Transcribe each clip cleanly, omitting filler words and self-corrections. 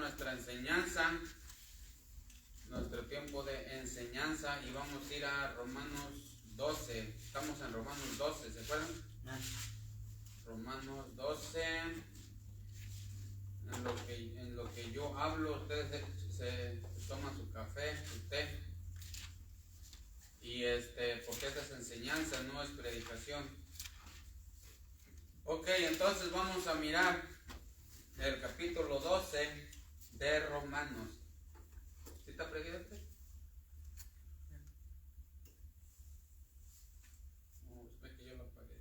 nuestra enseñanza, nuestro tiempo de enseñanza, y vamos a ir a Romanos 12. Estamos en Romanos 12, ¿se acuerdan? Romanos 12. En lo que yo hablo, ustedes se toman su café, su té, y porque esta es enseñanza, no es predicación. Ok, entonces vamos a mirar el capítulo 12 de Romanos. ¿Sí está prendido este? No, es que yo lo apagué.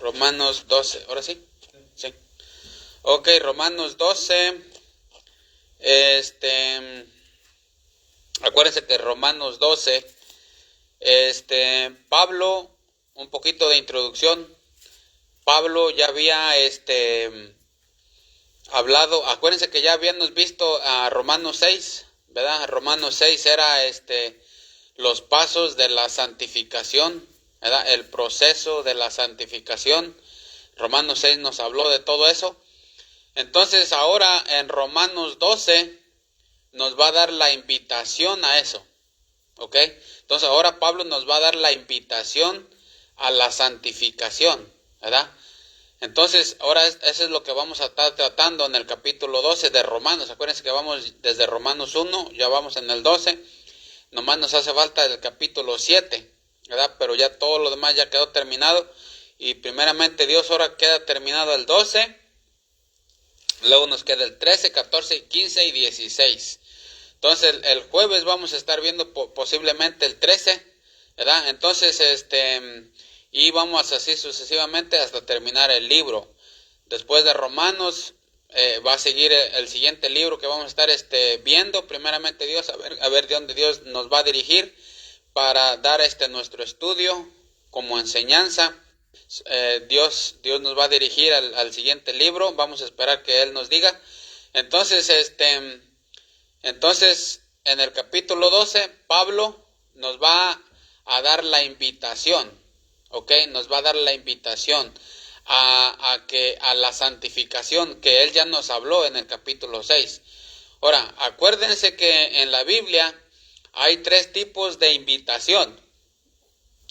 Romanos 12, ¿ahora sí? Sí. Ok, Romanos 12. Acuérdense que Romanos 12, Pablo, un poquito de introducción. Pablo ya había hablado, acuérdense que ya habíamos visto a Romanos 6, ¿verdad? Romanos 6 era los pasos de la santificación, ¿verdad? El proceso de la santificación. Romanos 6 nos habló de todo eso. Entonces ahora en Romanos 12 nos va a dar la invitación a eso, ¿ok? Entonces ahora Pablo nos va a dar la invitación a la santificación, ¿verdad? Entonces ahora eso es lo que vamos a estar tratando en el capítulo 12 de Romanos. Acuérdense que vamos desde Romanos 1, ya vamos en el 12, nomás nos hace falta el capítulo 7, ¿verdad? Pero ya todo lo demás ya quedó terminado, y primeramente Dios ahora queda terminado el 12, luego nos queda el 13, 14, 15 y 16. Entonces el jueves vamos a estar viendo posiblemente el 13, ¿verdad? Entonces y vamos así sucesivamente hasta terminar el libro. Después de Romanos va a seguir el siguiente libro que vamos a estar viendo, primeramente Dios, a ver de dónde Dios nos va a dirigir para dar nuestro estudio como enseñanza. Dios nos va a dirigir al siguiente libro. Vamos a esperar que Él nos diga. Entonces en el capítulo 12, Pablo nos va a dar la invitación, ¿ok? Nos va a dar la invitación a la santificación que él ya nos habló en el capítulo 6. Ahora, acuérdense que en la Biblia hay 3 tipos de invitación.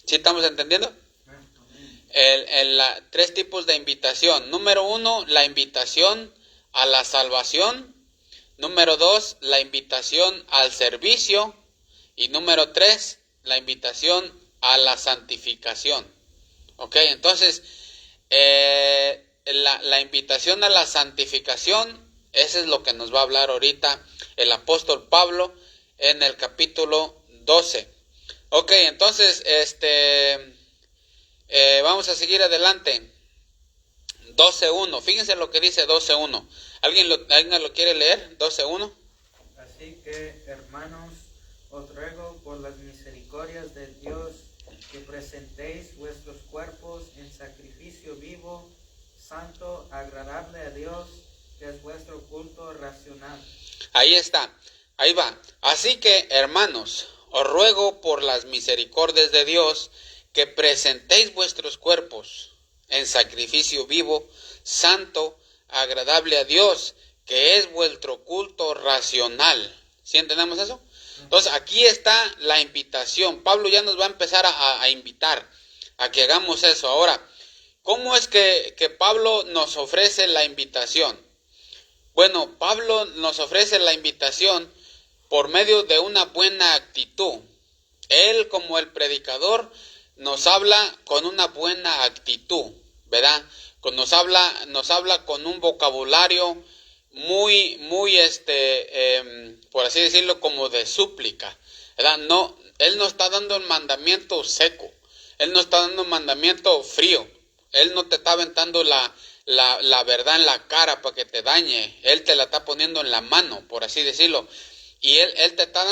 ¿Sí estamos entendiendo? 3 tipos de invitación. Número 1, la invitación a la salvación. Número 2, la invitación al servicio. Y número 3, la invitación a la santificación. Ok, entonces, la invitación a la santificación, eso es lo que nos va a hablar ahorita el apóstol Pablo en el capítulo 12. Ok, entonces, vamos a seguir adelante. 12.1, fíjense lo que dice 12.1. ¿Alguien lo quiere leer? 12.1. Así que, hermanos, os ruego por las misericordias de Dios que presentéis vuestros cuerpos en sacrificio vivo, santo, agradable a Dios, que es vuestro culto racional. Ahí está, ahí va. Así que, hermanos, os ruego por las misericordias de Dios que presentéis vuestros cuerpos en sacrificio vivo, santo, agradable a Dios, que es vuestro culto racional. ¿Sí entendemos eso? Entonces aquí está la invitación. Pablo ya nos va a empezar a invitar a que hagamos eso. Ahora, ¿cómo es que Pablo nos ofrece la invitación? Bueno, Pablo nos ofrece la invitación por medio de una buena actitud. Él, como el predicador, nos habla con una buena actitud, ¿verdad? Nos habla con un vocabulario muy, por así decirlo, como de súplica, ¿verdad? No, él no está dando un mandamiento seco, él no está dando un mandamiento frío, él no te está aventando la verdad en la cara para que te dañe, él te la está poniendo en la mano, por así decirlo, y él te está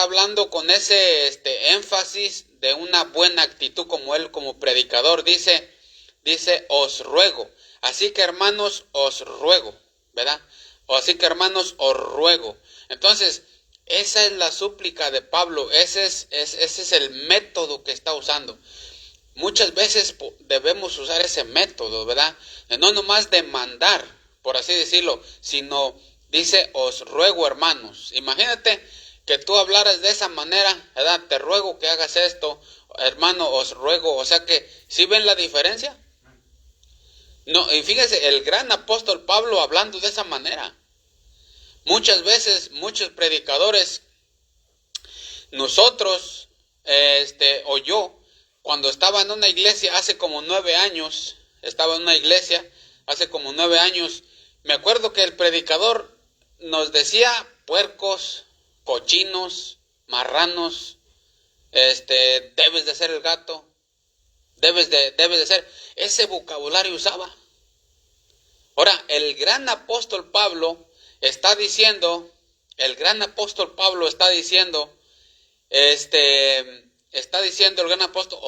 hablando con ese énfasis de una buena actitud, como él como predicador dice, os ruego. Así que, hermanos, os ruego, ¿verdad? O así que, hermanos, os ruego. Entonces, esa es la súplica de Pablo, ese es el método que está usando. muchas veces debemos usar ese método, ¿verdad? No nomás demandar, por así decirlo, sino dice, os ruego, hermanos. Imagínate que tú hablaras de esa manera, ¿verdad? Te ruego que hagas esto, hermano, os ruego. O sea que, ¿sí ven la diferencia? No, y fíjense, el gran apóstol Pablo hablando de esa manera. Muchas veces, muchos predicadores, nosotros, o yo, cuando estaba en una iglesia hace como 9 años, estaba en una iglesia hace como 9 años, me acuerdo que el predicador nos decía puercos, cochinos, marranos, debes de ser el gato, debes de ser, ese vocabulario usaba. Ahora, el gran apóstol Pablo está diciendo, está diciendo el gran apóstol,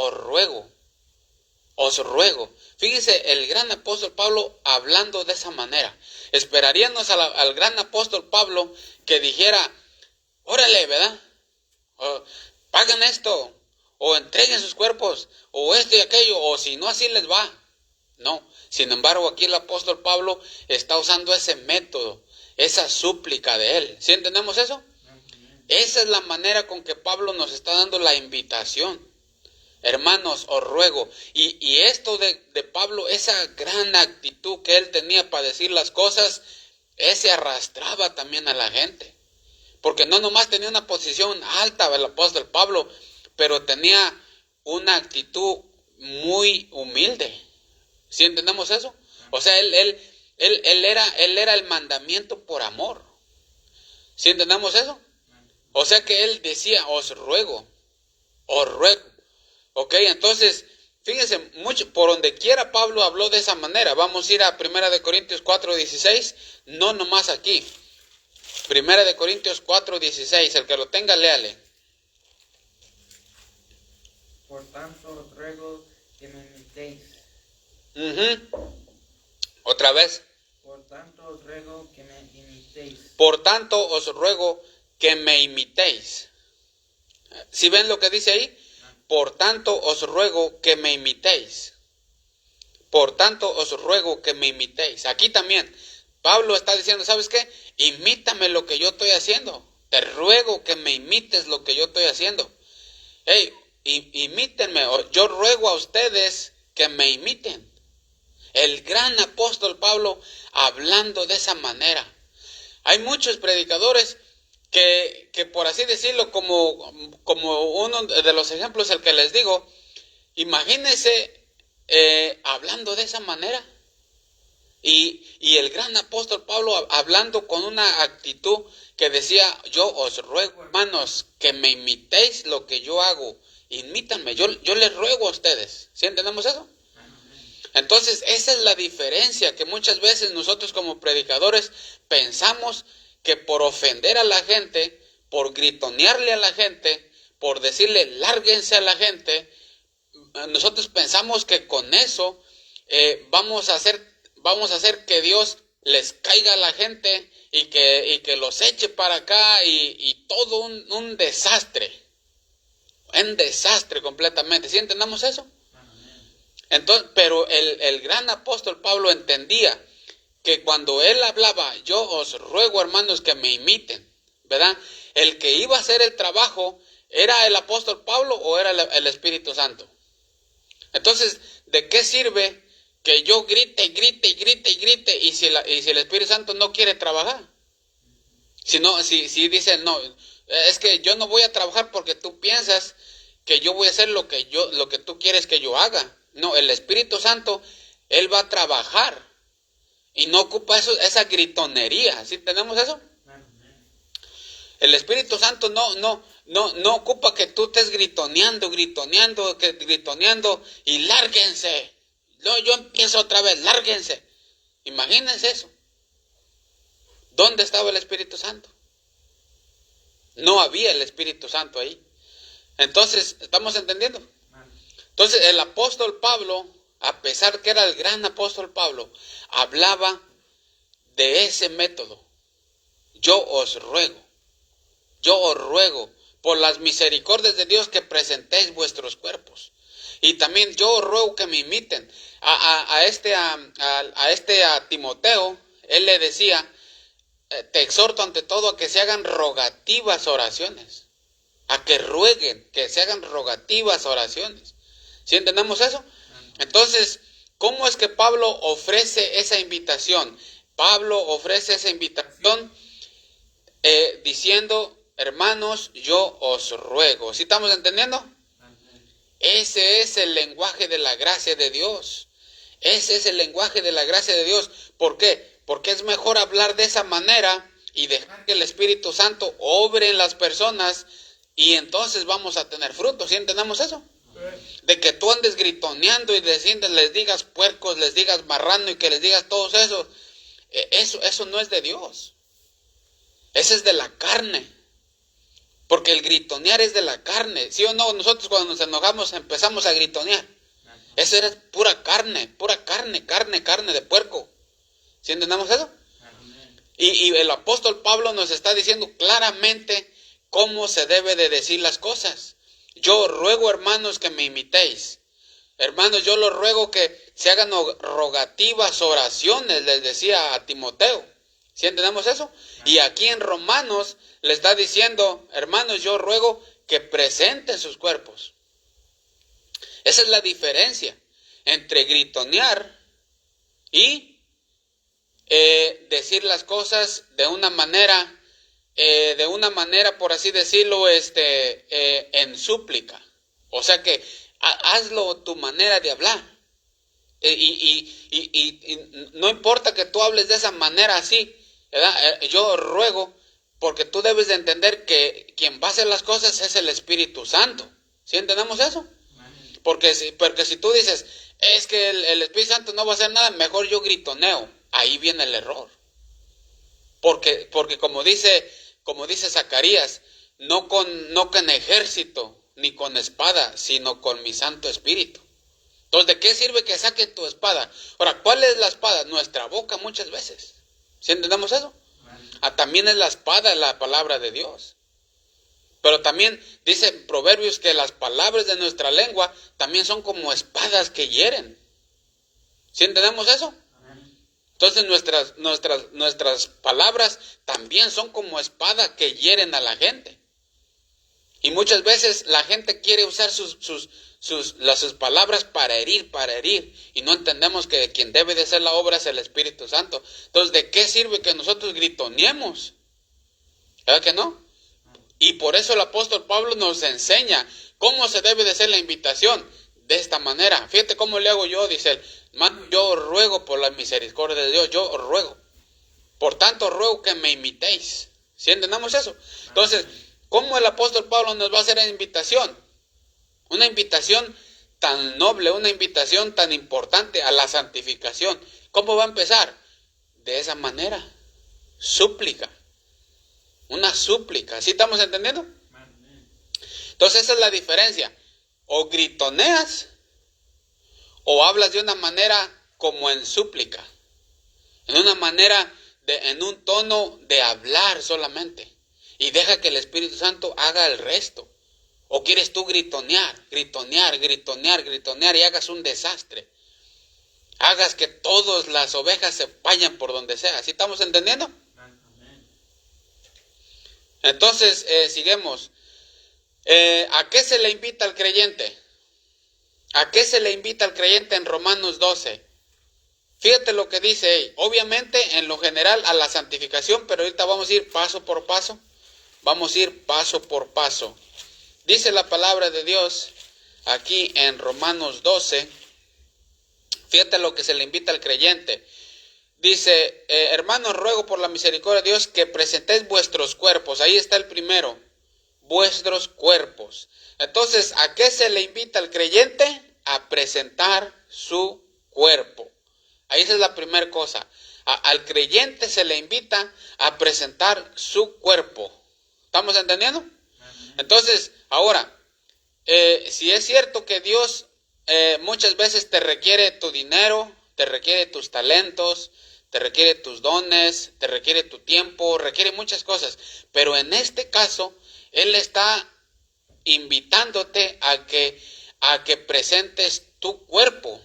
os ruego. Fíjense, el gran apóstol Pablo hablando de esa manera. Esperaríamos al gran apóstol Pablo que dijera, órale, ¿verdad? O, paguen esto, o entreguen sus cuerpos, o esto y aquello, o si no, así les va. No, sin embargo, aquí el apóstol Pablo está usando ese método, esa súplica de él. ¿Sí entendemos eso? Esa es la manera con que Pablo nos está dando la invitación. Hermanos, os ruego. Y esto de Pablo, esa gran actitud que él tenía para decir las cosas, ese arrastraba también a la gente. Porque no nomás tenía una posición alta el apóstol Pablo, pero tenía una actitud muy humilde. ¿Sí entendemos eso? O sea, él era el mandamiento por amor. ¿Sí entendemos eso? O sea que él decía, os ruego. Ok, entonces, fíjense, por donde quiera Pablo habló de esa manera. Vamos a ir a 1 Corintios 4:16, no nomás aquí. 1 Corintios 4:16, el que lo tenga, léale. Por tanto os ruego que me imitéis. Otra vez. Por tanto os ruego que me imitéis. Por tanto os ruego que me imitéis. ¿Sí ven lo que dice ahí? Por tanto os ruego que me imitéis. Por tanto os ruego que me imitéis. Aquí también Pablo está diciendo, ¿sabes qué? Imítame lo que yo estoy haciendo. Te ruego que me imites lo que yo estoy haciendo. Hey, imítenme. Yo ruego a ustedes que me imiten. El gran apóstol Pablo hablando de esa manera. Hay muchos predicadores que por así decirlo, como uno de los ejemplos el que les digo, imagínense hablando de esa manera. Y el gran apóstol Pablo hablando con una actitud que decía, yo os ruego, hermanos, que me imitéis lo que yo hago. Imítanme, yo les ruego a ustedes. ¿Sí entendemos eso? Entonces, esa es la diferencia que muchas veces nosotros como predicadores pensamos que por ofender a la gente, por gritonearle a la gente, por decirle lárguense a la gente, nosotros pensamos que con eso vamos a hacer que Dios les caiga a la gente y que los eche para acá y todo un desastre. Un desastre completamente. ¿Sí entendamos eso? Entonces, pero el gran apóstol Pablo entendía que cuando él hablaba, yo os ruego, hermanos, que me imiten, ¿verdad? El que iba a hacer el trabajo, ¿era el apóstol Pablo o era el Espíritu Santo? Entonces, ¿de qué sirve que yo grite y si el Espíritu Santo no quiere trabajar? Si dice, no, es que yo no voy a trabajar porque tú piensas que yo voy a hacer lo que tú quieres que yo haga. No, el Espíritu Santo, Él va a trabajar y no ocupa esa gritonería. ¿Sí tenemos eso? El Espíritu Santo no ocupa que tú estés gritoneando y lárguense. Yo empiezo otra vez, lárguense. Imagínense eso. ¿Dónde estaba el Espíritu Santo? No había el Espíritu Santo ahí. Entonces, ¿estamos entendiendo? Entonces, el apóstol Pablo, a pesar que era el gran apóstol Pablo, hablaba de ese método. Yo os ruego por las misericordias de Dios que presentéis vuestros cuerpos. Y también yo ruego que me imiten. A Timoteo, él le decía, te exhorto ante todo a que se hagan rogativas oraciones. A que rueguen, que se hagan rogativas oraciones. ¿Sí entendemos eso? Entonces, ¿cómo es que Pablo ofrece esa invitación? Pablo ofrece esa invitación diciendo, hermanos, yo os ruego. ¿Sí estamos entendiendo? Ese es el lenguaje de la gracia de Dios. Ese es el lenguaje de la gracia de Dios. ¿Por qué? Porque es mejor hablar de esa manera y dejar que el Espíritu Santo obre en las personas y entonces vamos a tener frutos. ¿Sí entendemos eso? De que tú andes gritoneando y les digas puercos, les digas marrano y que les digas todos esos. Eso no es de Dios. Ese es de la carne. Porque el gritonear es de la carne. ¿Sí o no? Nosotros cuando nos enojamos empezamos a gritonear. Eso era pura carne de puerco. ¿Sí entendemos eso? Y el apóstol Pablo nos está diciendo claramente cómo se debe de decir las cosas. Yo ruego, hermanos, que me imitéis. Hermanos, yo los ruego que se hagan rogativas, oraciones, les decía a Timoteo. ¿Sí entendemos eso? Y aquí en Romanos le está diciendo, hermanos, yo ruego que presenten sus cuerpos. Esa es la diferencia entre gritonear y decir las cosas de una manera, por así decirlo, en súplica. O sea que hazlo tu manera de hablar. Y no importa que tú hables de esa manera así, ¿verdad? Yo ruego, porque tú debes de entender que quien va a hacer las cosas es el Espíritu Santo. ¿Sí entendemos eso? Porque si tú dices, es que el Espíritu Santo no va a hacer nada, mejor yo gritoneo. Ahí viene el error. Porque como dice Zacarías, no con ejército ni con espada, sino con mi Santo Espíritu. Entonces, ¿de qué sirve que saque tu espada? Ahora, ¿cuál es la espada? Nuestra boca muchas veces. ¿Sí entendemos eso? También es la espada, la palabra de Dios. Pero también dice Proverbios que las palabras de nuestra lengua también son como espadas que hieren. ¿Sí entendemos eso? Entonces nuestras palabras también son como espadas que hieren a la gente. Y muchas veces la gente quiere usar sus palabras para herir, y no entendemos que quien debe de hacer la obra es el Espíritu Santo. Entonces, ¿de qué sirve que nosotros gritoneemos? ¿Verdad que no? Y por eso el apóstol Pablo nos enseña cómo se debe de hacer la invitación de esta manera. Fíjate cómo le hago yo, dice él. Yo ruego por la misericordia de Dios, yo ruego. Por tanto, ruego que me imitéis. ¿Sí entendamos eso? Entonces, ¿cómo el apóstol Pablo nos va a hacer la invitación? Una invitación tan noble, una invitación tan importante a la santificación. ¿Cómo va a empezar? De esa manera, súplica. Una súplica. ¿Sí estamos entendiendo? Entonces esa es la diferencia. O gritoneas o hablas de una manera como en súplica. En una manera, en un tono de hablar solamente. Y deja que el Espíritu Santo haga el resto. ¿O quieres tú gritonear y hagas un desastre? Hagas que todas las ovejas se vayan por donde sea. ¿Sí estamos entendiendo? Entonces, sigamos. ¿A qué se le invita al creyente? ¿A qué se le invita al creyente en Romanos 12? Fíjate lo que dice ahí. Obviamente, en lo general, a la santificación, pero ahorita vamos a ir paso por paso. Vamos a ir paso por paso. Dice la palabra de Dios aquí en Romanos 12. Fíjate lo que se le invita al creyente. Dice, hermanos, ruego por la misericordia de Dios que presentéis vuestros cuerpos. Ahí está el primero. Vuestros cuerpos. Entonces, ¿a qué se le invita al creyente? A presentar su cuerpo. Ahí esa es la primera cosa. Al creyente se le invita a presentar su cuerpo. ¿Estamos entendiendo? Entonces, ahora, si es cierto que Dios muchas veces te requiere tu dinero, te requiere tus talentos, te requiere tus dones, te requiere tu tiempo, requiere muchas cosas. Pero en este caso, Él está invitándote a que a que presentes tu cuerpo.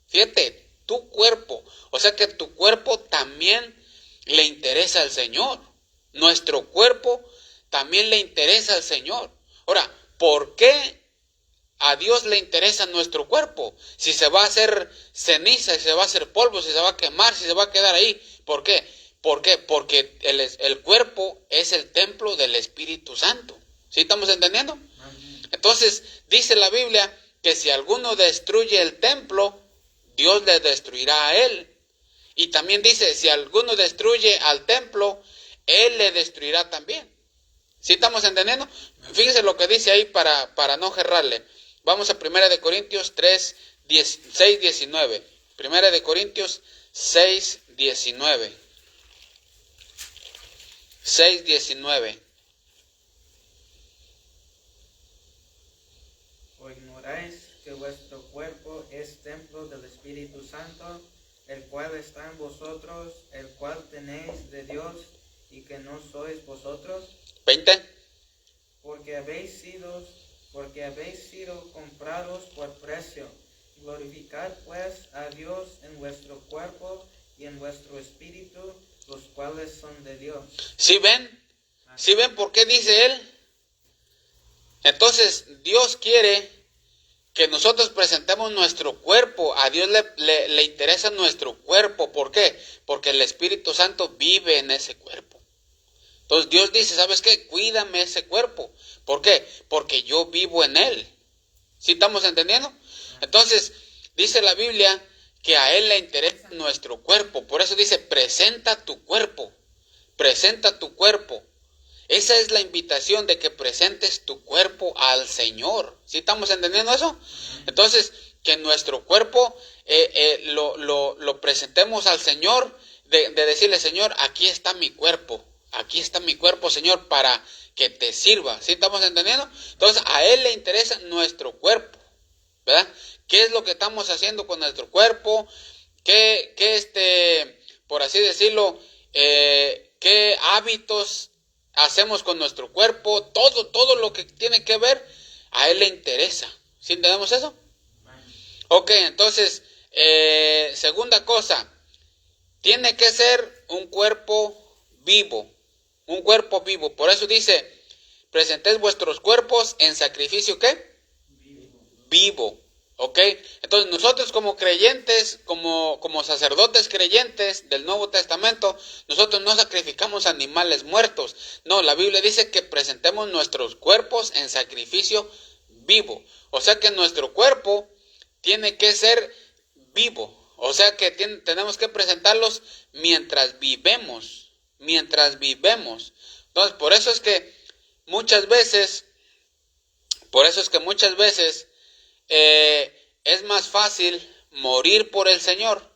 Fíjate, tu cuerpo. O sea que tu cuerpo también le interesa al Señor. Nuestro cuerpo también le interesa al Señor. Ahora, ¿por qué a Dios le interesa nuestro cuerpo? Si se va a hacer ceniza, si se va a hacer polvo, si se va a quemar, si se va a quedar ahí. ¿Por qué? ¿Por qué? Porque el cuerpo es el templo del Espíritu Santo. ¿Sí estamos entendiendo? Entonces, dice la Biblia que si alguno destruye el templo, Dios le destruirá a él. Y también dice, si alguno destruye al templo, Él le destruirá también. ¿Sí estamos entendiendo? Fíjense lo que dice ahí para no cerrarle. Vamos a 1 Corintios 3, 6, 19. 1 Corintios 6, 19. 6, 19. ¿O ignoráis que vuestro cuerpo es templo del Espíritu Santo, el cual está en vosotros, el cual tenéis de Dios, y que no sois vosotros? 20. Porque habéis sido comprados por precio. Glorificad pues a Dios en vuestro cuerpo y en vuestro espíritu, los cuales son de Dios. ¿Sí ven? ¿Sí ven por qué dice él? Entonces, Dios quiere que nosotros presentemos nuestro cuerpo. A Dios le interesa nuestro cuerpo. ¿Por qué? Porque el Espíritu Santo vive en ese cuerpo. Entonces Dios dice, ¿sabes qué? Cuídame ese cuerpo. ¿Por qué? Porque yo vivo en él. ¿Sí estamos entendiendo? Entonces, dice la Biblia que a Él le interesa nuestro cuerpo. Por eso dice, presenta tu cuerpo. Presenta tu cuerpo. Esa es la invitación de que presentes tu cuerpo al Señor. ¿Sí estamos entendiendo eso? Entonces, que nuestro cuerpo lo presentemos al Señor, de decirle, Señor, aquí está mi cuerpo. Aquí está mi cuerpo, Señor, para que te sirva. ¿Sí estamos entendiendo? Entonces, a Él le interesa nuestro cuerpo, ¿verdad? ¿Qué es lo que estamos haciendo con nuestro cuerpo? ¿Qué por así decirlo, qué hábitos hacemos con nuestro cuerpo? Todo lo que tiene que ver, a Él le interesa. ¿Sí entendemos eso? Ok, entonces, segunda cosa, tiene que ser un cuerpo vivo. Un cuerpo vivo. Por eso dice, presentéis vuestros cuerpos en sacrificio, ¿qué? Vivo. ¿Ok? Entonces nosotros como creyentes, como sacerdotes creyentes del Nuevo Testamento, nosotros no sacrificamos animales muertos. No, la Biblia dice que presentemos nuestros cuerpos en sacrificio vivo. O sea que nuestro cuerpo tiene que ser vivo. O sea que tenemos que presentarlos mientras vivemos. Mientras vivemos. Entonces, por eso es que muchas veces es más fácil morir por el Señor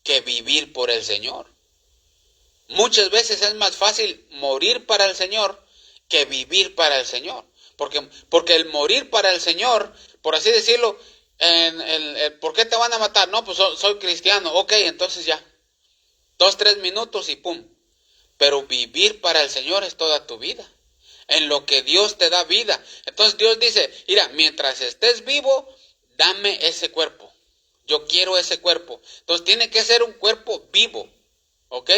que vivir por el Señor. Muchas veces es más fácil morir para el Señor que vivir para el Señor. Porque el morir para el Señor, por así decirlo, ¿por qué te van a matar? No, pues soy cristiano. Ok, entonces ya. 2, 3 minutos y pum. Pero vivir para el Señor es toda tu vida. En lo que Dios te da vida. Entonces Dios dice, mira, mientras estés vivo, dame ese cuerpo. Yo quiero ese cuerpo. Entonces tiene que ser un cuerpo vivo. ¿Ok?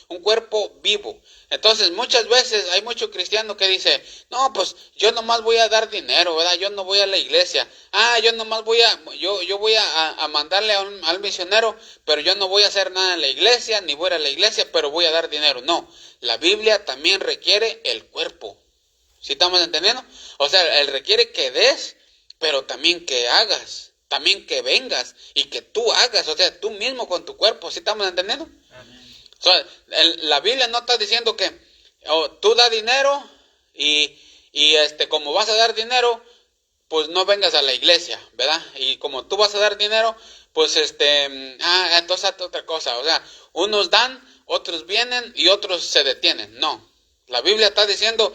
Un cuerpo vivo. Entonces muchas veces hay mucho cristiano que dice, no, pues yo nomás voy a dar dinero, ¿verdad? Yo no voy a la iglesia. Yo nomás voy a mandarle al misionero, pero yo no voy a hacer nada en la iglesia, ni voy a la iglesia, pero voy a dar dinero. No, la Biblia también requiere el cuerpo. ¿Sí estamos entendiendo? O sea, Él requiere que des, pero también que hagas, también que vengas y que tú hagas, o sea, tú mismo con tu cuerpo. ¿Sí estamos entendiendo? O sea, la Biblia no está diciendo que tú da dinero y como vas a dar dinero, pues no vengas a la iglesia, ¿verdad? Y como tú vas a dar dinero, pues entonces haz otra cosa. O sea, unos dan, otros vienen y otros se detienen. No, la Biblia está diciendo,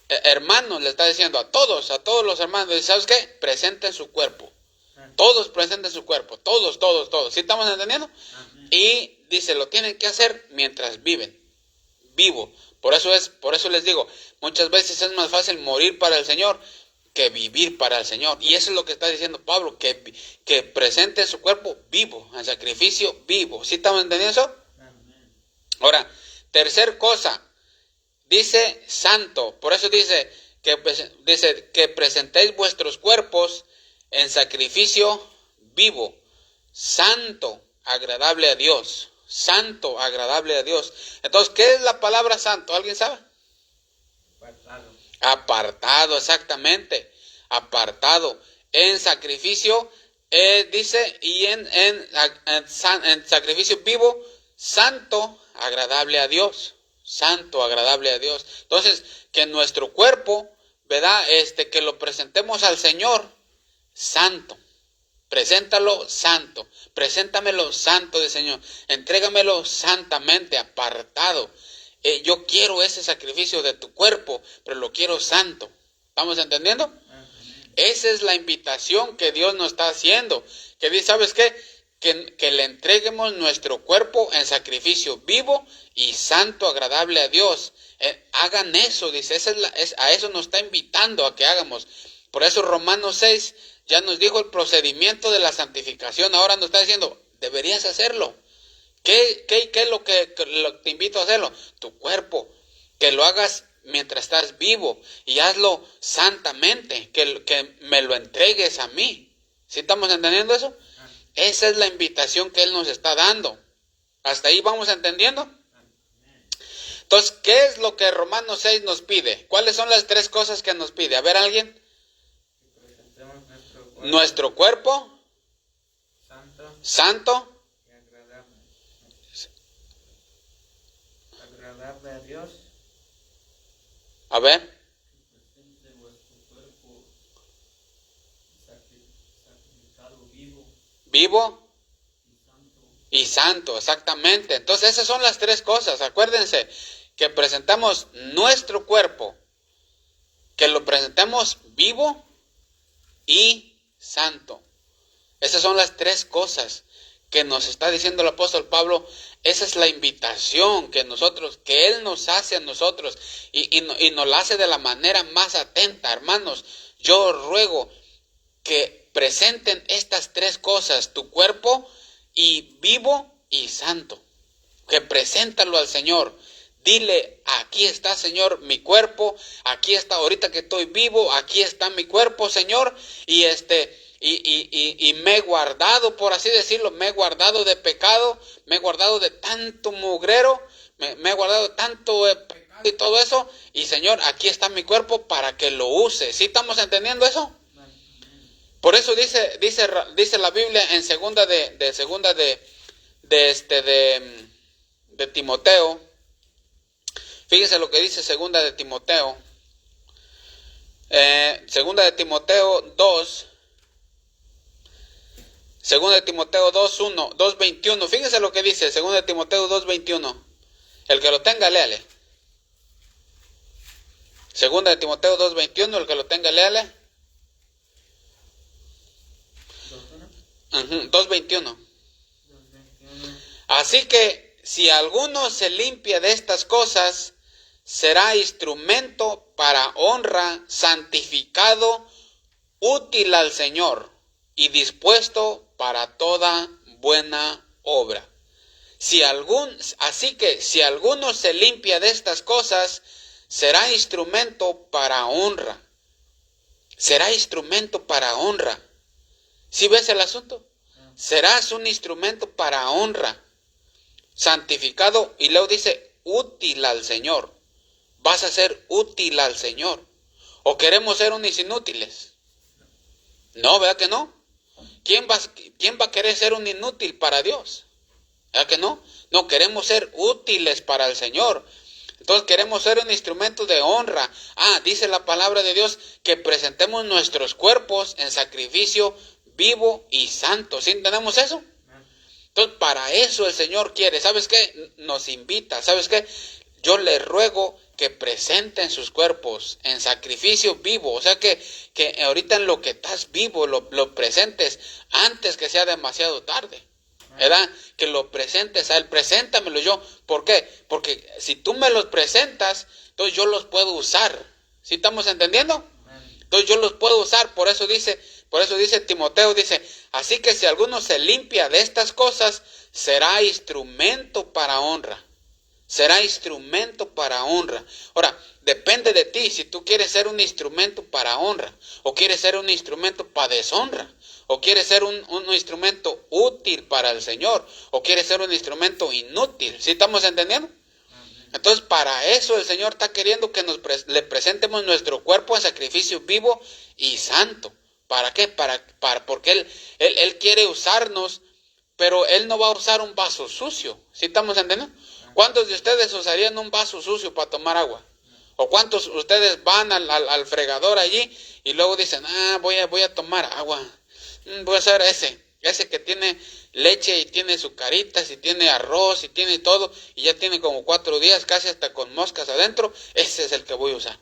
hermanos, le está diciendo a todos los hermanos, ¿sabes qué? Presenten su cuerpo. Todos presenten su cuerpo, todos. ¿Sí estamos entendiendo? Y dice, lo tienen que hacer mientras viven, vivo. Por eso les digo, muchas veces es más fácil morir para el Señor que vivir para el Señor. Y eso es lo que está diciendo Pablo, que presente su cuerpo vivo, en sacrificio vivo. ¿Sí estamos entendiendo eso? Ahora, tercer cosa, dice santo. Por eso dice que presentéis vuestros cuerpos en sacrificio vivo, santo, agradable a Dios. Santo, agradable a Dios. Entonces, ¿qué es la palabra santo? ¿Alguien sabe? Apartado. Apartado, exactamente. Apartado. En sacrificio, dice, y en sacrificio vivo, santo, agradable a Dios. Santo, agradable a Dios. Entonces, que nuestro cuerpo, ¿verdad? Que lo presentemos al Señor, santo. Preséntalo santo, preséntamelo santo de Señor, entrégamelo santamente, apartado. Yo quiero ese sacrificio de tu cuerpo, pero lo quiero santo. ¿Estamos entendiendo? Esa es la invitación que Dios nos está haciendo. Que dice, ¿sabes qué? Que le entreguemos nuestro cuerpo en sacrificio vivo y santo, agradable a Dios. Hagan eso, dice, a eso nos está invitando a que hagamos. Por eso Romanos 6 ya nos dijo el procedimiento de la santificación. Ahora nos está diciendo, deberías hacerlo. ¿Qué es lo que te invito a hacerlo? Tu cuerpo, que lo hagas mientras estás vivo y hazlo santamente, que me lo entregues a mí. ¿Sí estamos entendiendo eso? Esa es la invitación que Él nos está dando. ¿Hasta ahí vamos entendiendo? Entonces, ¿qué es lo que Romanos 6 nos pide? ¿Cuáles son las tres cosas que nos pide? A ver, ¿alguien? Nuestro cuerpo santo y agradable a Dios. A ver. Vivo y santo, exactamente. Entonces esas son las tres cosas. Acuérdense que presentamos nuestro cuerpo, que lo presentemos vivo y santo. Esas son las tres cosas que nos está diciendo el apóstol Pablo. Esa es la invitación que Él nos hace a nosotros y nos la hace de la manera más atenta. Hermanos, yo ruego que presenten estas tres cosas, tu cuerpo y vivo y santo. Que preséntalo al Señor. Dile, aquí está, Señor, mi cuerpo, aquí está, ahorita que estoy vivo, aquí está mi cuerpo, Señor, y me he guardado, por así decirlo, me he guardado de pecado, me he guardado de tanto mugrero, me he guardado de tanto pecado y todo eso, y Señor, aquí está mi cuerpo para que lo use. ¿Sí estamos entendiendo eso? Por eso dice la Biblia en segunda de Timoteo. Fíjense lo que dice segunda de Timoteo. Segunda de Timoteo 2. Segunda de Timoteo 2:1, 2:21. Fíjense lo que dice segunda de Timoteo 2:21. El que lo tenga, léale. Segunda de Timoteo 2:21, el que lo tenga, léale. 2:21. Así que si alguno se limpia de estas cosas, será instrumento para honra, santificado, útil al Señor y dispuesto para toda buena obra. Así que si alguno se limpia de estas cosas, será instrumento para honra. Será instrumento para honra. ¿Sí ves el asunto? Serás un instrumento para honra, santificado, y luego dice útil al Señor. Vas a ser útil al Señor. ¿O queremos ser unos inútiles? No, ¿verdad que no? ¿Quién va a querer ser un inútil para Dios? ¿Verdad que no? No, queremos ser útiles para el Señor. Entonces queremos ser un instrumento de honra. Dice la palabra de Dios que presentemos nuestros cuerpos en sacrificio vivo y santo. ¿Sí entendemos eso? Entonces para eso el Señor quiere. ¿Sabes qué? Nos invita. ¿Sabes qué? Yo le ruego que presenten sus cuerpos en sacrificio vivo. O sea que ahorita en lo que estás vivo lo presentes antes que sea demasiado tarde. ¿Verdad? Que lo presentes a Él. Preséntamelo yo. ¿Por qué? Porque si tú me los presentas, entonces yo los puedo usar. ¿Sí estamos entendiendo? Entonces yo los puedo usar, por eso dice Timoteo, dice, así que si alguno se limpia de estas cosas, será instrumento para honra. Será instrumento para honra. Ahora, depende de ti si tú quieres ser un instrumento para honra, o quieres ser un instrumento para deshonra, o quieres ser un instrumento útil para el Señor, o quieres ser un instrumento inútil. ¿Sí estamos entendiendo? Entonces, para eso el Señor está queriendo que le presentemos nuestro cuerpo en sacrificio vivo y santo. ¿Para qué? Porque Él quiere usarnos, pero Él no va a usar un vaso sucio. ¿Sí estamos entendiendo? ¿Cuántos de ustedes usarían un vaso sucio para tomar agua? ¿O cuántos de ustedes van al fregador allí y luego dicen, voy a tomar agua? Voy a hacer ese que tiene leche y tiene sucaritas y tiene arroz y tiene todo y ya tiene como 4 días casi hasta con moscas adentro. Ese es el que voy a usar.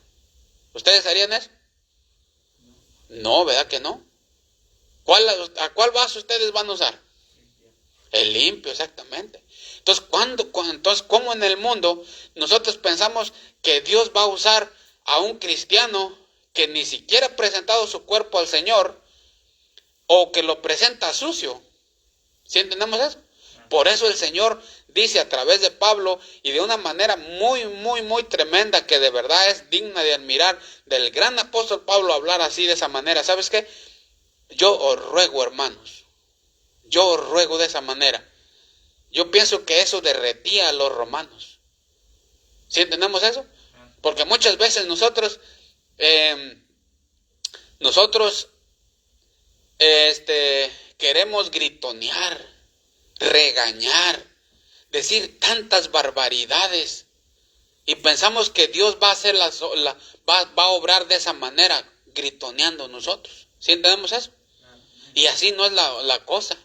¿Ustedes harían eso? No, ¿verdad que no? ¿A cuál vaso ustedes van a usar? El limpio, exactamente. Entonces, ¿cómo en el mundo nosotros pensamos que Dios va a usar a un cristiano que ni siquiera ha presentado su cuerpo al Señor o que lo presenta sucio? ¿Sí entendemos eso? Por eso el Señor dice a través de Pablo y de una manera muy, muy, muy tremenda, que de verdad es digna de admirar, del gran apóstol Pablo hablar así de esa manera. ¿Sabes qué? Yo os ruego, hermanos, yo os ruego de esa manera. Yo pienso que eso derretía a los romanos. ¿Sí entendemos eso? Porque muchas veces nosotros queremos gritonear, regañar, decir tantas barbaridades y pensamos que Dios va a hacer va a obrar de esa manera, gritoneando nosotros. ¿Sí entendemos eso? Y así no es la cosa.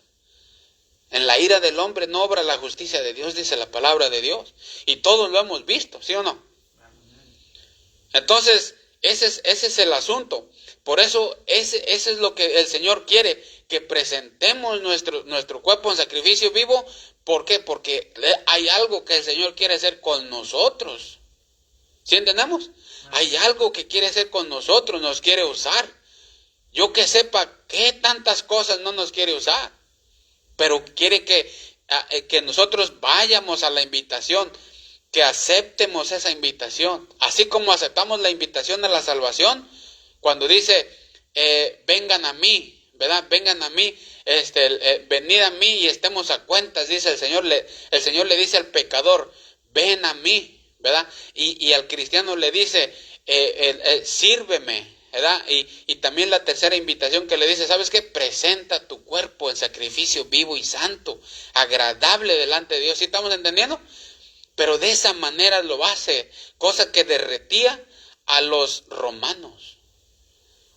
En la ira del hombre no obra la justicia de Dios, dice la palabra de Dios. Y todos lo hemos visto, ¿sí o no? Entonces, ese es el asunto. Por eso, ese es lo que el Señor quiere, que presentemos nuestro cuerpo en sacrificio vivo. ¿Por qué? Porque hay algo que el Señor quiere hacer con nosotros. ¿Sí entendemos? Hay algo que quiere hacer con nosotros, nos quiere usar. Yo que sepa qué tantas cosas no nos quiere usar, pero quiere que nosotros vayamos a la invitación, que aceptemos esa invitación, así como aceptamos la invitación a la salvación, cuando dice, vengan a mí, ¿verdad? Vengan a mí, venid a mí y estemos a cuentas, dice el Señor le dice al pecador, ven a mí, ¿verdad? Y al cristiano le dice, sírveme, ¿verdad? Y también la tercera invitación que le dice, ¿sabes qué? Presenta tu cuerpo en sacrificio vivo y santo, agradable delante de Dios. ¿Sí estamos entendiendo? Pero de esa manera lo hace, cosa que derretía a los romanos.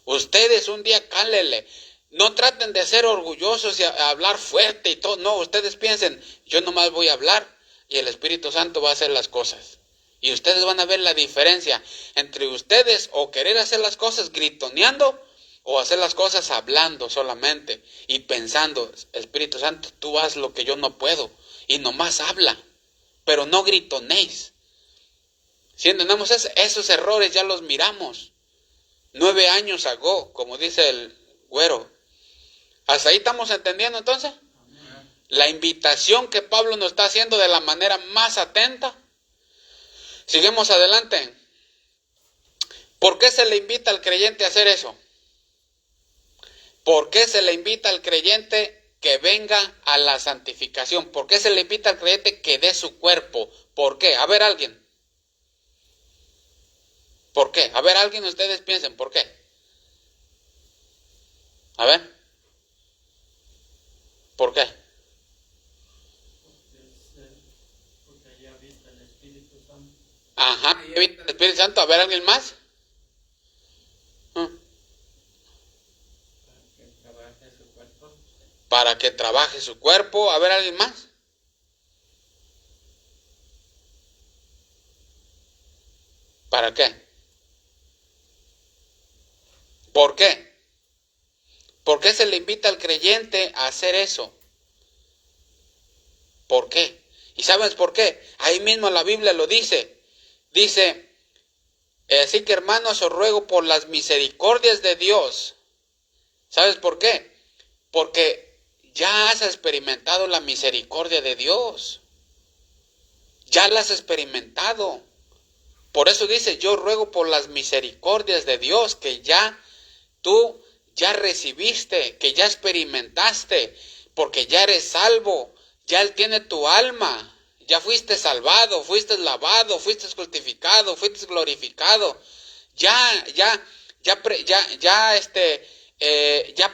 Ustedes un día cálele, no traten de ser orgullosos y hablar fuerte y todo, no, ustedes piensen, yo nomás voy a hablar y el Espíritu Santo va a hacer las cosas. Y ustedes van a ver la diferencia entre ustedes o querer hacer las cosas gritoneando o hacer las cosas hablando solamente y pensando, Espíritu Santo, tú haz lo que yo no puedo y nomás habla, pero no gritonéis. Si entendemos esos errores ya los miramos. 9 años ago, como dice el güero. ¿Hasta ahí estamos entendiendo entonces? La invitación que Pablo nos está haciendo de la manera más atenta. Seguimos adelante. ¿Por qué se le invita al creyente a hacer eso? ¿Por qué se le invita al creyente que venga a la santificación? ¿Por qué se le invita al creyente que dé su cuerpo? ¿Por qué? A ver, alguien. ¿Por qué? A ver, alguien, ustedes piensen, ¿por qué? A ver. ¿Por qué? Porque ya viste el Espíritu Santo. Ajá, ya viste el Espíritu Santo. A ver, ¿alguien más? Para que trabaje su cuerpo. Para que trabaje su cuerpo. A ver, ¿alguien más? ¿Para qué? ¿Por qué? ¿Por qué se le invita al creyente a hacer eso? ¿Por qué? ¿Y sabes por qué? Ahí mismo la Biblia lo dice. Dice, Así que hermanos, os ruego por las misericordias de Dios. ¿Sabes por qué? Porque ya has experimentado la misericordia de Dios. Ya la has experimentado. Por eso dice, yo ruego por las misericordias de Dios, que ya tú ya recibiste, que ya experimentaste, porque ya eres salvo, ya Él tiene tu alma, ya fuiste salvado, fuiste lavado, fuiste justificado, fuiste glorificado, ya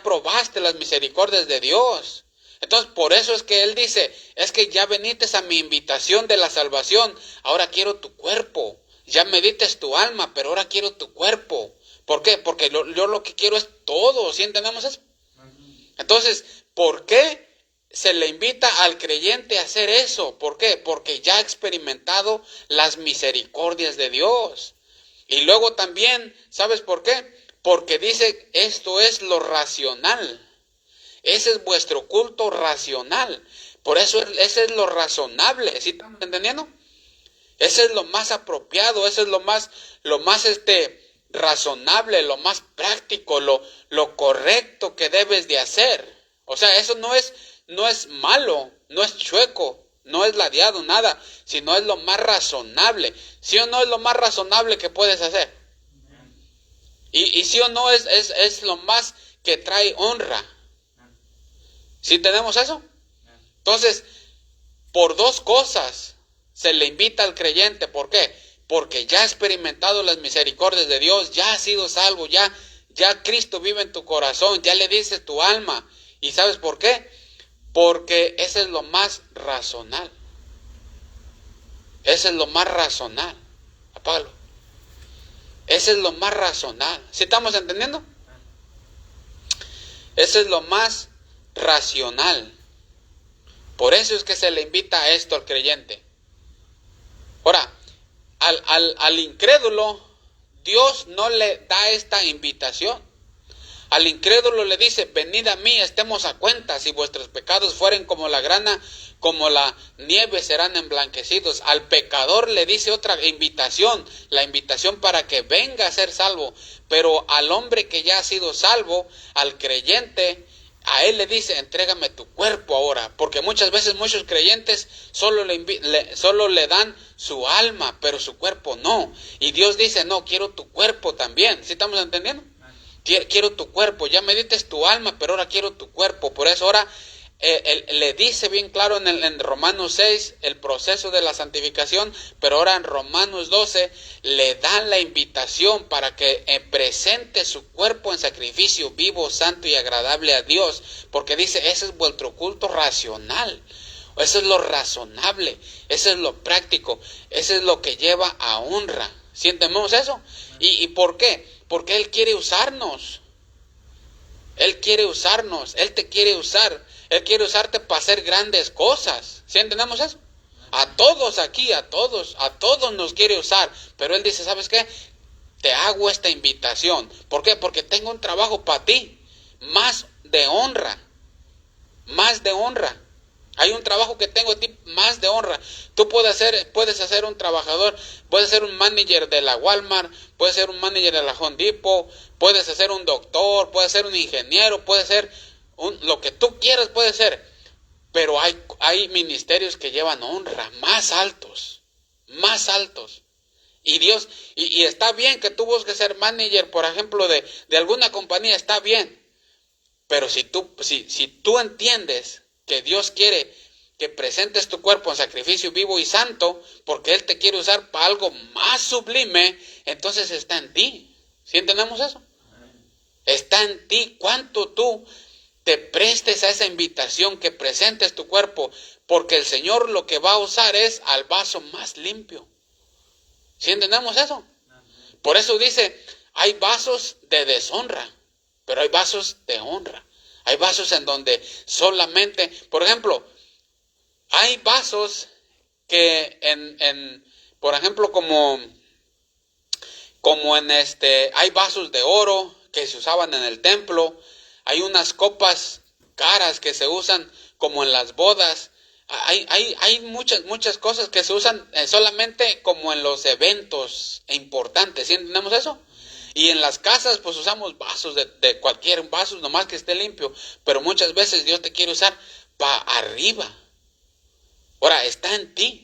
probaste las misericordias de Dios. Entonces, por eso es que Él dice, es que ya veniste a mi invitación de la salvación, ahora quiero tu cuerpo. Ya me diste tu alma, pero ahora quiero tu cuerpo. ¿Por qué? Porque yo lo que quiero es todo, ¿sí entendemos eso? Entonces, ¿por qué se le invita al creyente a hacer eso? ¿Por qué? Porque ya ha experimentado las misericordias de Dios. Y luego también, ¿sabes por qué? Porque dice, esto es lo racional. Ese es vuestro culto racional. Por eso ese es lo razonable. ¿Sí estamos entendiendo? Ese es lo más apropiado, ese es lo más razonable, lo más práctico, lo correcto que debes de hacer. O sea, eso no es malo, no es chueco, no es ladeado, nada, sino es lo más razonable. ¿Sí o no es lo más razonable que puedes hacer? Y sí o no es lo más que trae honra. ¿Sí tenemos eso? Entonces, por dos cosas se le invita al creyente. ¿Por qué? Porque ya ha experimentado las misericordias de Dios, ya has sido salvo, ya Cristo vive en tu corazón, ya le dice tu alma. ¿Y sabes por qué? Porque ese es lo más razonal. Ese es lo más razonal. Apágalo. Ese es lo más razonal. ¿Sí estamos entendiendo? Ese es lo más racional. Por eso es que se le invita a esto al creyente. Ahora, al incrédulo, Dios no le da esta invitación. Al incrédulo le dice, venid a mí, estemos a cuenta, si vuestros pecados fueren como la grana, como la nieve serán emblanquecidos. Al pecador le dice otra invitación, la invitación para que venga a ser salvo. Pero al hombre que ya ha sido salvo, al creyente, a él le dice, entrégame tu cuerpo ahora, porque muchas veces muchos creyentes solo le dan su alma, pero su cuerpo no. Y Dios dice, no, quiero tu cuerpo también. ¿Sí estamos entendiendo? Quiero tu cuerpo, ya me diste tu alma, pero ahora quiero tu cuerpo. Por eso ahora le dice bien claro en Romanos 6 el proceso de la santificación, pero ahora en Romanos 12 le dan la invitación para que presente su cuerpo en sacrificio vivo, santo y agradable a Dios, porque dice, ese es vuestro culto racional, eso es lo razonable, eso es lo práctico, eso es lo que lleva a honra. ¿Sí entendemos eso? ¿Y por qué? Porque Él quiere usarnos. Él quiere usarnos, Él te quiere usar, Él quiere usarte para hacer grandes cosas. ¿Sí entendemos eso? A todos aquí, a todos nos quiere usar, pero Él dice, ¿sabes qué? Te hago esta invitación. ¿Por qué? Porque tengo un trabajo para ti, más de honra, más de honra. Hay un trabajo que tengo a ti más de honra. Tú puedes hacer un trabajador, puedes ser un manager de la Walmart, puedes ser un manager de la Home Depot, puedes ser un doctor, puedes ser un ingeniero, puedes ser lo que tú quieras, puede ser. Pero hay ministerios que llevan honra, más altos, más altos. Y Dios, y está bien que tú busques ser manager, por ejemplo, de alguna compañía, está bien. Pero si tú entiendes que Dios quiere que presentes tu cuerpo en sacrificio vivo y santo, porque Él te quiere usar para algo más sublime, entonces está en ti. ¿Sí entendemos eso? Está en ti cuánto tú te prestes a esa invitación, que presentes tu cuerpo, porque el Señor lo que va a usar es al vaso más limpio. ¿Sí entendemos eso? Por eso dice, hay vasos de deshonra, pero hay vasos de honra. Hay vasos en donde solamente, por ejemplo, hay vasos que por ejemplo, como hay vasos de oro que se usaban en el templo, hay unas copas caras que se usan como en las bodas, Hay muchas cosas que se usan solamente como en los eventos importantes, ¿sí entendemos eso? Y en las casas pues usamos vasos de cualquier vaso, nomás que esté limpio, pero muchas veces Dios te quiere usar para arriba. Ahora, está en ti.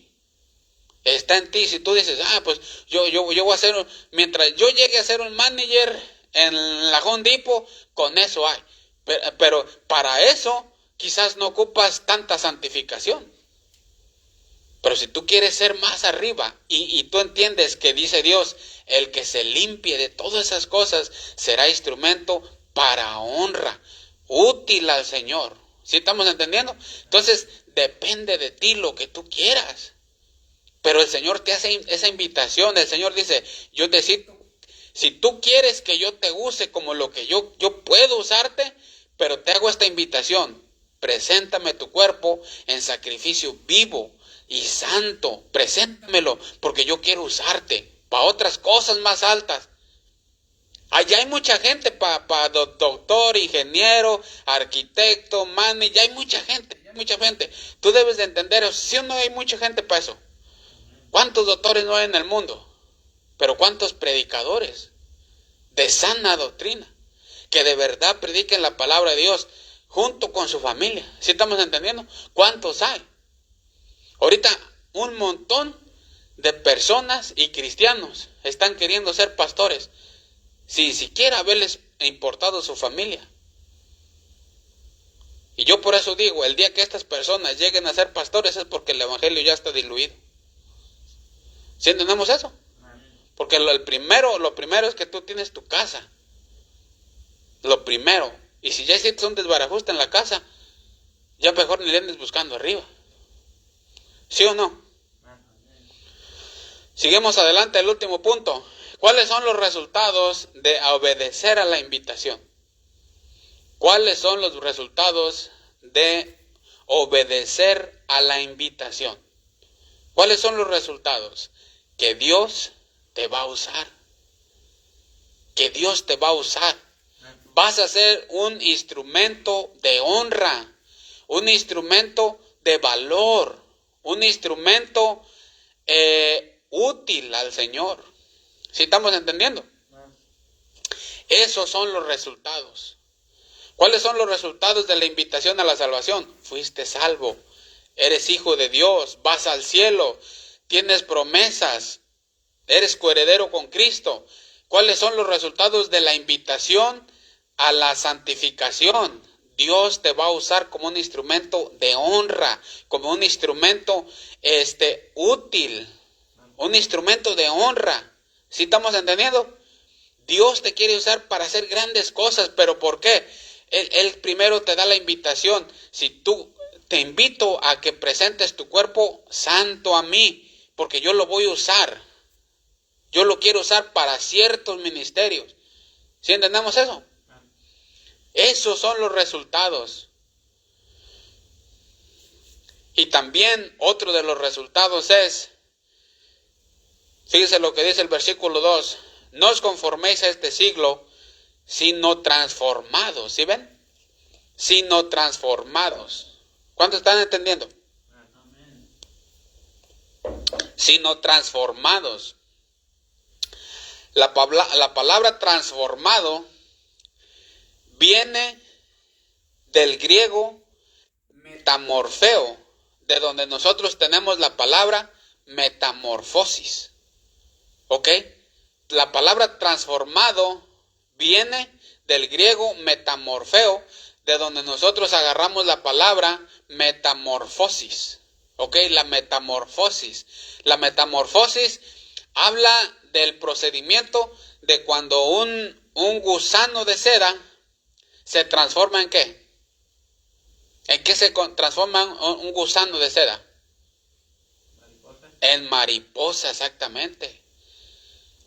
Está en ti. Si tú dices, pues yo voy a hacer, mientras yo llegue a ser un manager en la Home Depot, con eso hay. Pero para eso quizás no ocupas tanta santificación. Pero si tú quieres ser más arriba y tú entiendes que dice Dios, el que se limpie de todas esas cosas será instrumento para honra, útil al Señor. ¿Sí estamos entendiendo? Entonces depende de ti lo que tú quieras. Pero el Señor te hace esa invitación. El Señor dice, yo decido, si tú quieres que yo te use como lo que yo puedo usarte, pero te hago esta invitación. Preséntame tu cuerpo en sacrificio vivo y santo. Preséntamelo porque yo quiero usarte para otras cosas más altas. Allá hay mucha gente para doctor, ingeniero, arquitecto, manager. Ya hay mucha gente. Tú debes de entender, si o no hay mucha gente para eso. ¿Cuántos doctores no hay en el mundo? Pero ¿cuántos predicadores de sana doctrina que de verdad prediquen la palabra de Dios junto con su familia? ¿Sí estamos entendiendo? ¿Cuántos hay? Ahorita un montón de personas y cristianos están queriendo ser pastores sin siquiera haberles importado su familia. Y yo por eso digo, el día que estas personas lleguen a ser pastores es porque el evangelio ya está diluido. ¿Sí entendemos eso? Porque lo primero es que tú tienes tu casa. Lo primero. Y si ya hiciste un desbarajuste en la casa, ya mejor ni le andes buscando arriba. ¿Sí o no? Seguimos adelante al último punto. ¿Cuáles son los resultados de obedecer a la invitación? ¿Cuáles son los resultados de obedecer a la invitación? ¿Cuáles son los resultados? Que Dios te va a usar. Que Dios te va a usar. Vas a ser un instrumento de honra, un instrumento de valor, un instrumento útil al Señor. ¿Sí estamos entendiendo? Esos son los resultados. ¿Cuáles son los resultados de la invitación a la salvación? Fuiste salvo, eres hijo de Dios, vas al cielo, tienes promesas, eres coheredero con Cristo. ¿Cuáles son los resultados de la invitación a la santificación? Dios te va a usar como un instrumento de honra, como un instrumento útil, un instrumento de honra. ¿Sí estamos entendiendo? Dios te quiere usar para hacer grandes cosas, pero ¿por qué? Él primero te da la invitación. Si tú te invito a que presentes tu cuerpo santo a mí, porque yo lo voy a usar. Yo lo quiero usar para ciertos ministerios. ¿Sí entendemos eso? Esos son los resultados. Y también otro de los resultados es, fíjense lo que dice el versículo 2, no os conforméis a este siglo, sino transformados. ¿Sí ven? Sino transformados. ¿Cuántos están entendiendo? Sino transformados. La palabra transformado viene del griego metamorfeo, de donde nosotros tenemos la palabra metamorfosis. ¿Ok? La palabra transformado viene del griego metamorfeo, de donde nosotros agarramos la palabra metamorfosis. ¿Ok? La metamorfosis. La metamorfosis habla del procedimiento de cuando un gusano de seda se transforma ¿en qué? ¿En qué se transforma un gusano de seda? Mariposa. En mariposa, exactamente.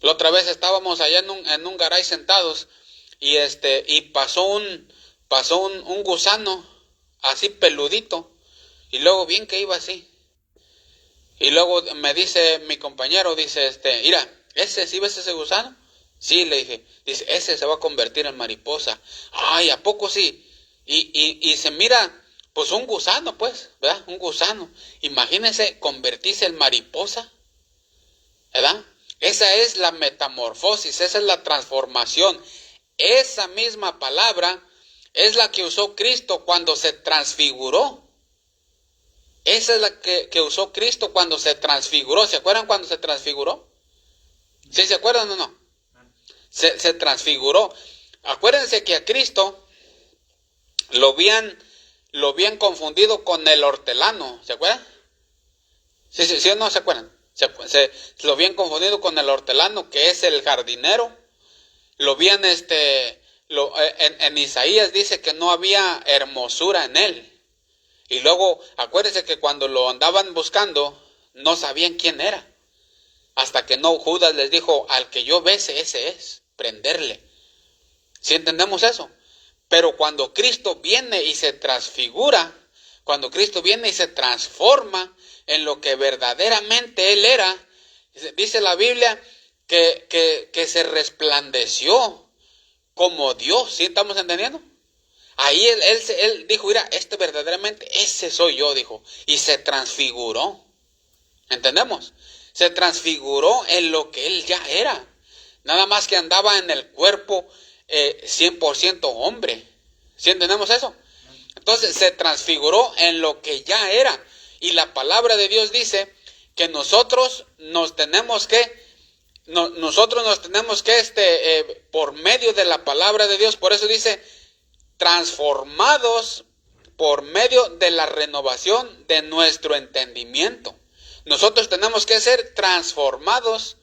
La otra vez estábamos allá en un garay sentados y pasó un gusano así peludito y luego bien que iba así. Y luego me dice mi compañero, dice, mira, ¿sí ves ese gusano? Sí, le dije, dice, ese se va a convertir en mariposa. Ay, ¿a poco sí? Y se mira Pues un gusano, pues, ¿verdad? Un gusano. Imagínense convertirse en mariposa, ¿verdad? Esa es la metamorfosis, esa es la transformación. Esa misma palabra es la que usó Cristo cuando se transfiguró. Esa es la que usó Cristo cuando se transfiguró. ¿Se acuerdan cuando se transfiguró? ¿Sí se acuerdan o no? Se transfiguró. Acuérdense que a Cristo lo habían confundido con el hortelano. ¿Se acuerdan? ¿Sí o no se acuerdan? Lo habían confundido con el hortelano, que es el jardinero. Lo habían, en Isaías dice que no había hermosura en él. Y luego, acuérdense que cuando lo andaban buscando, no sabían quién era. Hasta que no, Judas les dijo, al que yo bese, ese es, prenderle. ¿Sí entendemos eso? Pero cuando Cristo viene y se transfigura, cuando Cristo viene y se transforma en lo que verdaderamente Él era, dice la Biblia que se resplandeció como Dios. ¿Sí estamos entendiendo? Ahí él dijo, mira, verdaderamente, ese soy yo, dijo. Y se transfiguró. ¿Entendemos? Se transfiguró en lo que Él ya era. Nada más que andaba en el cuerpo 100% hombre. ¿Sí entendemos eso? Entonces se transfiguró en lo que ya era. Y la palabra de Dios dice que nosotros nos tenemos que, por medio de la palabra de Dios, por eso dice, transformados por medio de la renovación de nuestro entendimiento. Nosotros tenemos que ser transformados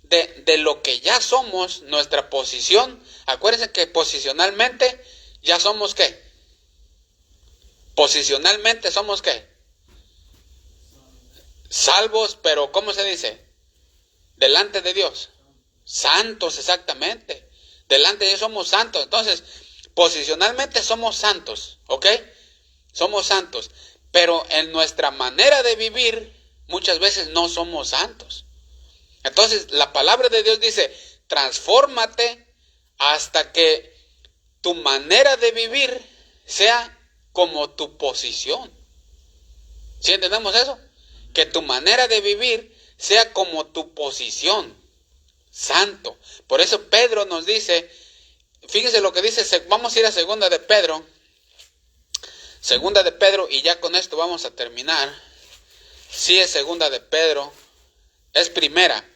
de lo que ya somos, nuestra posición. Acuérdense que posicionalmente ya somos ¿qué? Posicionalmente somos ¿qué? Salvos, pero ¿cómo se dice? Delante de Dios. Santos, exactamente. Delante de Dios somos santos. Entonces, posicionalmente somos santos, ¿ok? Somos santos. Pero en nuestra manera de vivir, muchas veces no somos santos. Entonces, la palabra de Dios dice, transfórmate hasta que tu manera de vivir sea como tu posición. ¿Sí entendemos eso? Que tu manera de vivir sea como tu posición. Santo. Por eso Pedro nos dice, fíjense lo que dice, vamos a ir a segunda de Pedro, y ya con esto vamos a terminar. Sí es segunda de Pedro, es primera.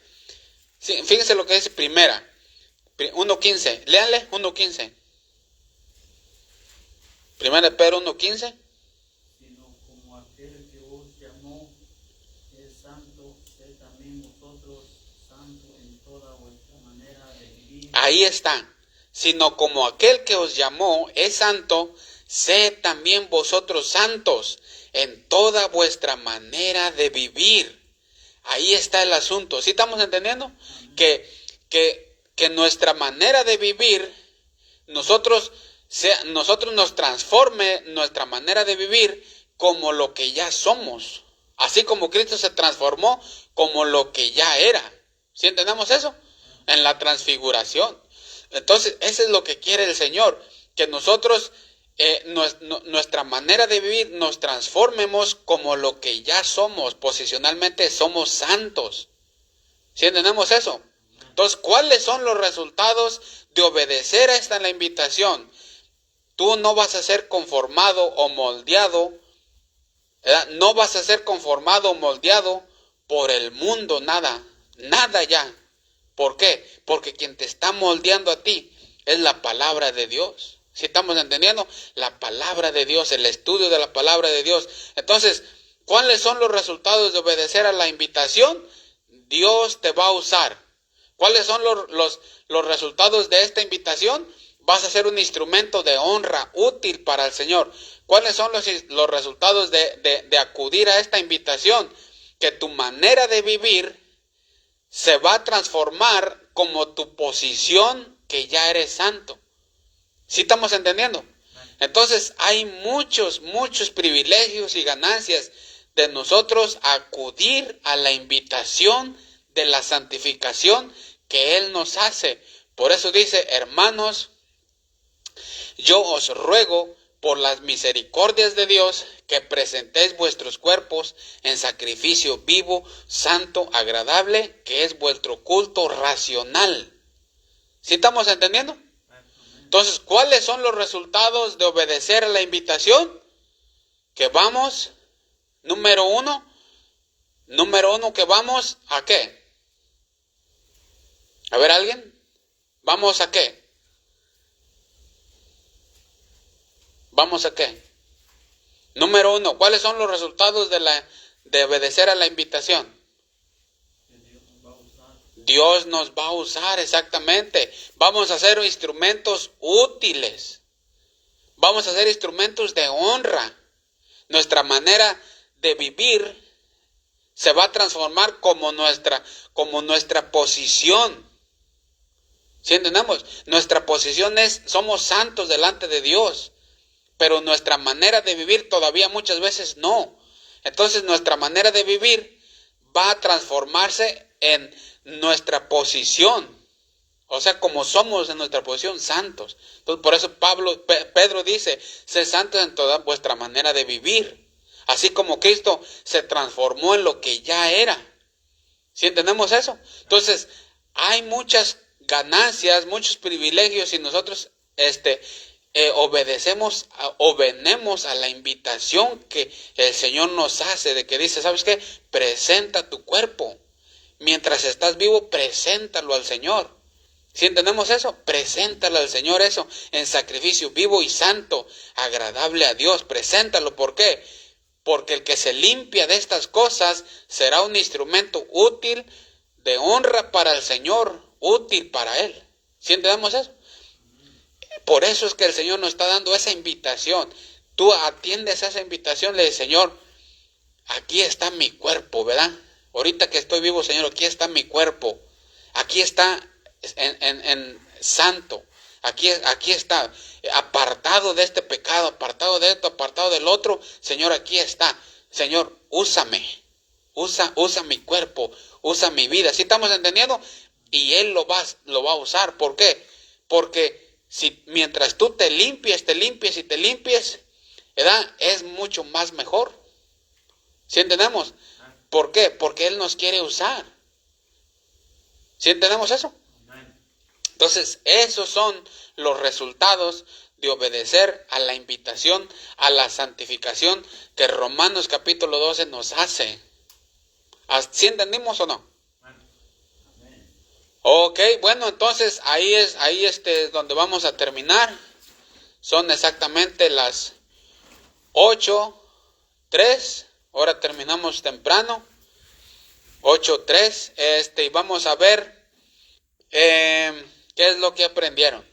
Sí, fíjense lo que dice primera, 1.15, léanle 1.15. Primera de Pedro 1.15. Sino como aquel que os llamó es santo, sed también vosotros santos en toda vuestra manera de vivir. Ahí está. Sino como aquel que os llamó es santo, sed también vosotros santos en toda vuestra manera de vivir. Ahí está el asunto. ¿Sí estamos entendiendo? Que nuestra manera de vivir, nosotros nos transforme nuestra manera de vivir como lo que ya somos. Así como Cristo se transformó como lo que ya era. ¿Sí entendemos eso? En la transfiguración. Entonces, eso es lo que quiere el Señor. Que nosotros, nuestra manera de vivir, nos transformemos como lo que ya somos. Posicionalmente somos santos. ¿Sí entendemos eso? Entonces, ¿cuáles son los resultados de obedecer a esta la invitación? Tú no vas a ser conformado o moldeado, ¿verdad? No vas a ser conformado o moldeado por el mundo, nada ya. ¿Por qué? Porque quien te está moldeando a ti es la palabra de Dios. ¿Sí estamos entendiendo? La palabra de Dios, el estudio de la palabra de Dios. Entonces, ¿cuáles son los resultados de obedecer a la invitación? Dios te va a usar. ¿Cuáles son los resultados de esta invitación? Vas a ser un instrumento de honra, útil para el Señor. ¿Cuáles son los resultados de acudir a esta invitación? Que tu manera de vivir se va a transformar como tu posición, que ya eres santo. ¿Sí estamos entendiendo? Entonces hay muchos privilegios y ganancias de nosotros acudir a la invitación de la santificación que Él nos hace. Por eso dice, hermanos, yo os ruego por las misericordias de Dios, que presentéis vuestros cuerpos en sacrificio vivo, santo, agradable, que es vuestro culto racional. ¿Sí estamos entendiendo? Entonces, ¿cuáles son los resultados de obedecer a la invitación? Que vamos, número uno, que vamos ¿a qué? A ver, ¿alguien? ¿Vamos a qué? ¿Vamos a qué? Número uno, ¿cuáles son los resultados de obedecer a la invitación? Dios nos va a usar, exactamente. Vamos a ser instrumentos útiles. Vamos a ser instrumentos de honra. Nuestra manera de vivir se va a transformar como nuestra posición. ¿Sí entendemos? Nuestra posición es, somos santos delante de Dios. Pero nuestra manera de vivir todavía muchas veces no. Entonces nuestra manera de vivir va a transformarse en nuestra posición. O sea, como somos en nuestra posición santos. Entonces por eso Pedro dice, sed santos en toda vuestra manera de vivir. Así como Cristo se transformó en lo que ya era. ¿Sí entendemos eso? Entonces hay muchas ganancias, muchos privilegios si nosotros obedecemos o venemos a la invitación que el Señor nos hace, de que dice, ¿sabes qué? Presenta tu cuerpo. Mientras estás vivo, preséntalo al Señor. ¿Sí entendemos eso? Preséntalo al Señor eso, en sacrificio vivo y santo, agradable a Dios. Preséntalo, ¿por qué? Porque el que se limpia de estas cosas será un instrumento útil de honra para el Señor, útil para Él. ¿Sí entendemos eso? Por eso es que el Señor nos está dando esa invitación. Tú atiendes a esa invitación, le dices, Señor, aquí está mi cuerpo, ¿verdad? Ahorita que estoy vivo, Señor, aquí está mi cuerpo. Aquí está en santo. Aquí está apartado de este pecado, apartado de esto, apartado del otro. Señor, aquí está. Señor, úsame. Usa mi cuerpo, usa mi vida. ¿Sí estamos entendiendo? Y Él lo va a usar. ¿Por qué? Porque mientras tú te limpies, ¿verdad? Es mucho más mejor. ¿Sí entendemos? ¿Por qué? Porque Él nos quiere usar. ¿Sí entendemos eso? Entonces, esos son los resultados de obedecer a la invitación, a la santificación que Romanos capítulo 12 nos hace. ¿Sí entendimos o no? Ok, bueno, entonces ahí es donde vamos a terminar. Son exactamente las 8:03. Ahora terminamos temprano. 8:03. Y vamos a ver qué es lo que aprendieron.